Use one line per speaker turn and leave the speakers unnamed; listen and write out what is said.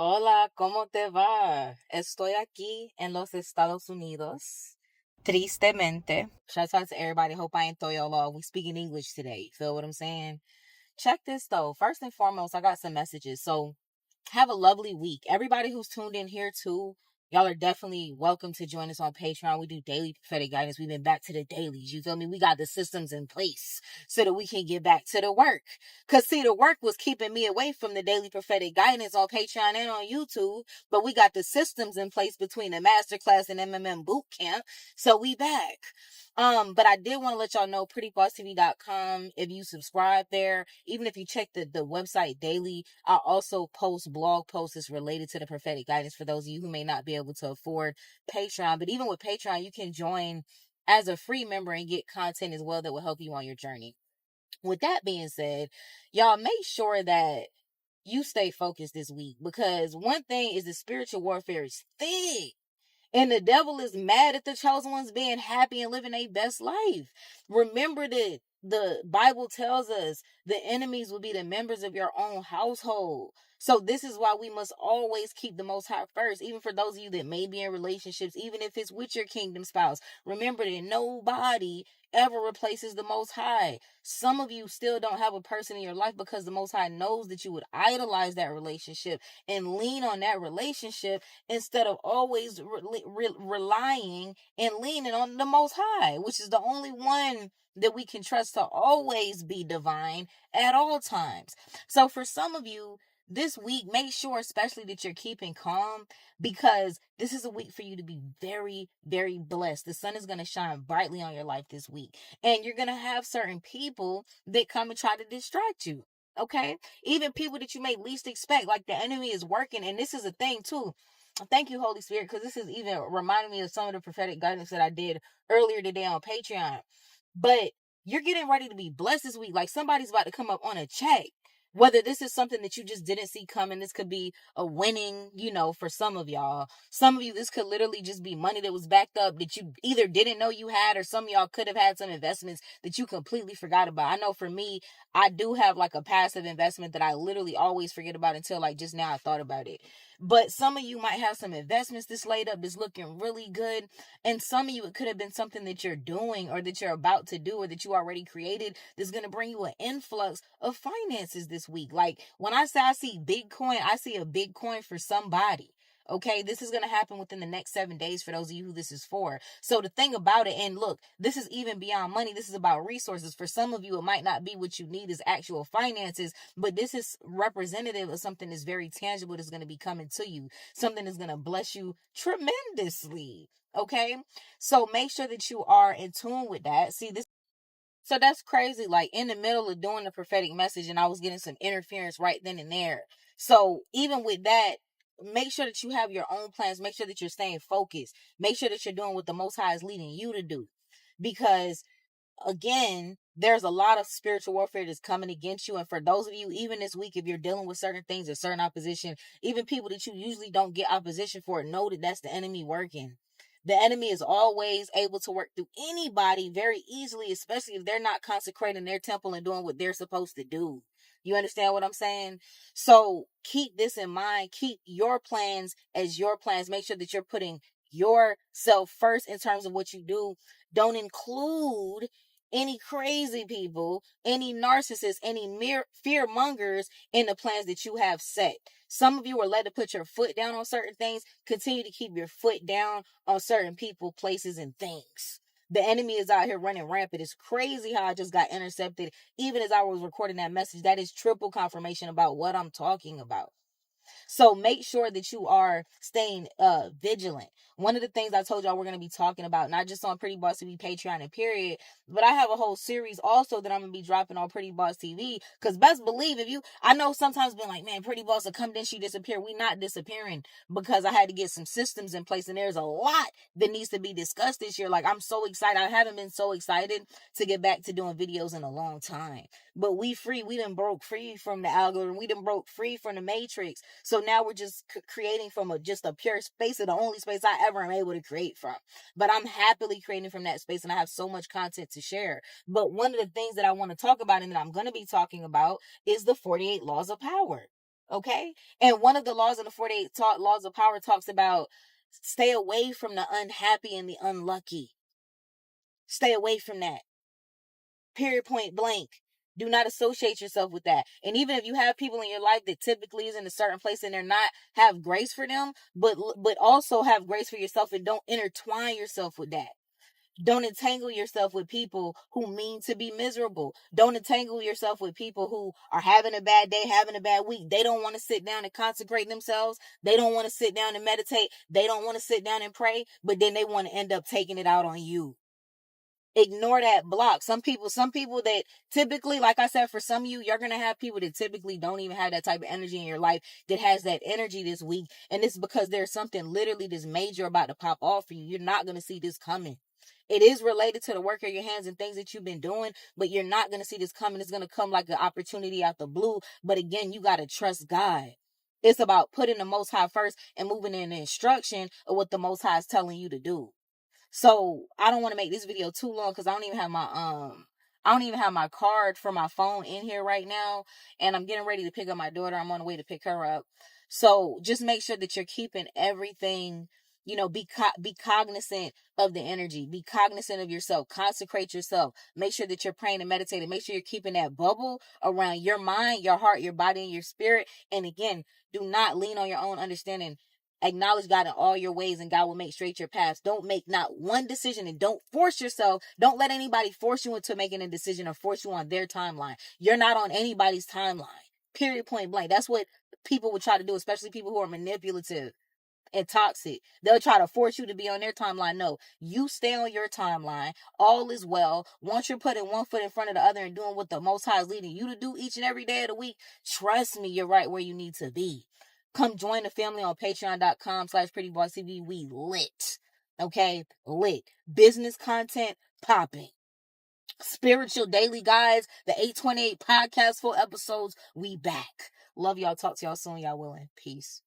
Hola, ¿cómo te va? Estoy aquí en los Estados Unidos. Tristemente. Shout out to everybody. Hope I ain't throw y'all off. We speaking English today. Feel what I'm saying? Check this though. First and foremost, I got some messages. So have a lovely week. Everybody who's tuned in here too, y'all are definitely welcome to join us on Patreon. We do daily prophetic guidance. We've been back to the dailies. You feel me? We got the systems in place so that we can get back to the work. Because, see, the work was keeping me away from the daily prophetic guidance on Patreon and on YouTube. But we got the systems in place between the masterclass and MMM bootcamp. So we back. But I did want to let y'all know prettybossTV.com. If you subscribe there, even if you check the website daily, I also post blog posts that's related to the prophetic guidance for those of you who may not be able to afford Patreon. But even with Patreon, you can join as a free member and get content as well that will help you on your journey. With that being said, y'all make sure that you stay focused this week, because one thing is the spiritual warfare is thick. And the devil is mad at the chosen ones being happy and living their best life. Remember that the Bible tells us the enemies will be the members of your own household. So this is why we must always keep the Most High first, even for those of you that may be in relationships, even if it's with your kingdom spouse. Remember that nobody ever replaces the Most High. Some of you still don't have a person in your life because the Most High knows that you would idolize that relationship and lean on that relationship instead of always relying and leaning on the Most High, which is the only one that we can trust to always be divine at all times. So for some of you, this week, make sure especially that you're keeping calm, because this is a week for you to be very, very blessed. The sun is going to shine brightly on your life this week, and you're going to have certain people that come and try to distract you. Okay? Even people that you may least expect, like the enemy is working. And this is a thing too. Thank you, Holy Spirit, because this is even reminding me of some of the prophetic guidance that I did earlier today on Patreon. But you're getting ready to be blessed this week. Like, somebody's about to come up on a check. Whether this is something that you just didn't see coming, this could be a winning, for some of y'all. Some of you, this could literally just be money that was backed up that you either didn't know you had, or some of y'all could have had some investments that you completely forgot about. I know for me, I do have like a passive investment that I literally always forget about until like just now I thought about it. But some of you might have some investments that's laid up that's looking really good. And some of you, it could have been something that you're doing or that you're about to do or that you already created that's going to bring you an influx of finances this week. Like when I say I see Bitcoin, I see a Bitcoin for somebody. Okay, this is going to happen within the next 7 days for those of you who this is for. So the thing about it, and look, this is even beyond money. This is about resources. For some of you, it might not be what you need is actual finances, but this is representative of something that's very tangible that's going to be coming to you. Something that's going to bless you tremendously. Okay, so make sure that you are in tune with that. See this. So that's crazy. Like in the middle of doing the prophetic message, and I was getting some interference right then and there. So even with that, make sure that you have your own plans. Make sure that you're staying focused. Make sure that you're doing what the Most High is leading you to do. Because again, there's a lot of spiritual warfare that's coming against you. And for those of you, even this week, if you're dealing with certain things or certain opposition, even people that you usually don't get opposition for, know that that's the enemy working. The enemy is always able to work through anybody very easily, especially if they're not consecrating their temple and doing what they're supposed to do. You understand what I'm saying? So keep this in mind. Keep your plans as your plans. Make sure that you're putting yourself first in terms of what you do. Don't include any crazy people, any narcissists, any mere fear mongers in the plans that you have set. Some of you are led to put your foot down on certain things. Continue to keep your foot down on certain people, places, and things. The enemy is out here running rampant. It's crazy how I just got intercepted. Even as I was recording that message, that is triple confirmation about what I'm talking about. So make sure that you are staying vigilant. One of the things I told y'all we're going to be talking about, not just on Pretty Boss TV Patreon and period, but I have a whole series also that I'm going to be dropping on Pretty Boss TV. Because best believe, I know sometimes been like, man, Pretty Boss will come, then she disappear. We not disappearing, because I had to get some systems in place, and there's a lot that needs to be discussed this year. Like, I'm so excited. I haven't been so excited to get back to doing videos in a long time. But we done broke free from the algorithm. We done broke free from the matrix. So now we're just creating from just a pure space, and the only space I ever am able to create from. But I'm happily creating from that space, and I have so much content to share. But one of the things that I want to talk about and that I'm going to be talking about is the 48 laws of power. Okay? And one of the laws in the 48 laws of power talks about stay away from the unhappy and the unlucky. Stay away from that. Period, point blank. Do not associate yourself with that. And even if you have people in your life that typically is in a certain place and they're not, have grace for them, but also have grace for yourself, and don't intertwine yourself with that. Don't entangle yourself with people who mean to be miserable. Don't entangle yourself with people who are having a bad day, having a bad week. They don't want to sit down and consecrate themselves. They don't want to sit down and meditate. They don't want to sit down and pray, but then they want to end up taking it out on you. Ignore that block. Some people that typically, like I said, for some of you, you're going to have people that typically don't even have that type of energy in your life that has that energy this week. And it's because there's something literally this major about to pop off for you. You're not going to see this coming. It is related to the work of your hands and things that you've been doing, but you're not going to see this coming. It's going to come like an opportunity out the blue. But again, you got to trust God. It's about putting the Most High first and moving in the instruction of what the Most High is telling you to do. So I don't want to make this video too long because I don't even have my card for my phone in here right now, and I'm getting ready to pick up my daughter. I'm on the way to pick her up. So just make sure that you're keeping everything, be cognizant of the energy, be cognizant of yourself, consecrate yourself, make sure that you're praying and meditating, make sure you're keeping that bubble around your mind, your heart, your body, and your spirit. And again, do not lean on your own understanding. Acknowledge God in all your ways, and God will make straight your paths. Don't make not one decision, and don't force yourself. Don't let anybody force you into making a decision or force you on their timeline. You're not on anybody's timeline. Period, point blank. That's what people would try to do, especially people who are manipulative and toxic. They'll try to force you to be on their timeline. No, you stay on your timeline. All is well. Once you're putting one foot in front of the other and doing what the Most High is leading you to do each and every day of the week, trust me, you're right where you need to be. Come join the family on patreon.com/prettyboytv. We lit. Okay? Lit. Business content popping. Spiritual daily guides. The 828 podcast full episodes. We back. Love y'all. Talk to y'all soon. Y'all willing. Peace.